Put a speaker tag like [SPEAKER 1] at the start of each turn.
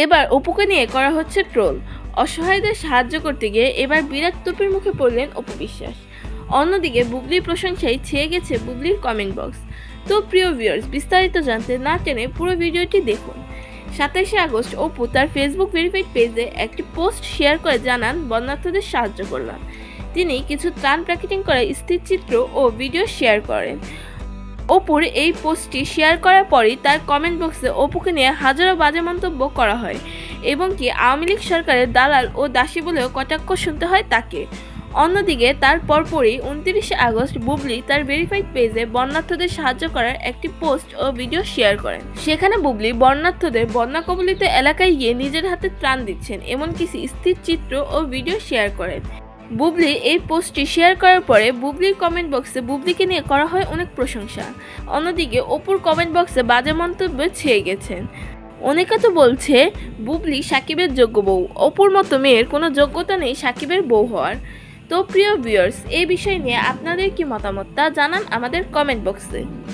[SPEAKER 1] এবার অপুকে নিয়ে করা হচ্ছে ট্রোল। অসহায়দের সাহায্য করতে গিয়ে এবার বিরাট তোপের মুখে পড়লেন অপু বিশ্বাস। অন্যদিকে বুবলির প্রশংসায় ছেয়ে গেছে বুবলির কমেন্ট বক্স। তো প্রিয় ভিউয়ার্স, বিস্তারিত জানতে না টেনে পুরো ভিডিওটি দেখুন। 27শে আগস্ট অপু তার ফেসবুক ভেরিফাইড পেজে একটি পোস্ট শেয়ার করে জানান, বন্যার্থদের সাহায্য করলাম। তিনি কিছু ত্রাণ প্যাকেটিং করা স্থিরচিত্র ও ভিডিও শেয়ার করেন। অপুর এই পোস্টটি শেয়ার করার পরই তার কমেন্ট বক্সে অপুকে নিয়ে হাজারো বাজে মন্তব্য করা হয় এবং কি আওয়ামী লীগ সরকারের দালাল ও দাসী বলেও কটাক্ষ শুনতে হয় তাকে। অন্যদিকে তার পরপরই 29শে আগস্ট বুবলি তার ভেরিফাইড পেজে বন্যার্থদের সাহায্য করার একটি পোস্ট ও ভিডিও শেয়ার করেন। সেখানে বুবলি বন্যার্থদের বন্যা কবলিত এলাকায় গিয়ে নিজের হাতে ত্রাণ দিচ্ছেন এমন কিছু স্থিরচিত্র ও ভিডিও শেয়ার করেন। বুবলি এই পোস্টটি শেয়ার করার পরে বুবলির কমেন্ট বক্সে বুবলিকে নিয়ে করা হয় অনেক প্রশংসা। অন্যদিকে অপুর কমেন্ট বক্সে বাজে মন্তব্য ছেয়ে গেছেন। অনেকে তো বলছে বুবলি সাকিবের যোগ্য বউ, অপুর মতো মেয়ের কোনো যোগ্যতা নেই সাকিবের বউ হওয়ার। তো প্রিয় ভিউয়ার্স, এই বিষয় নিয়ে আপনাদের কি মতামত তা জানান আমাদের কমেন্ট বক্সে।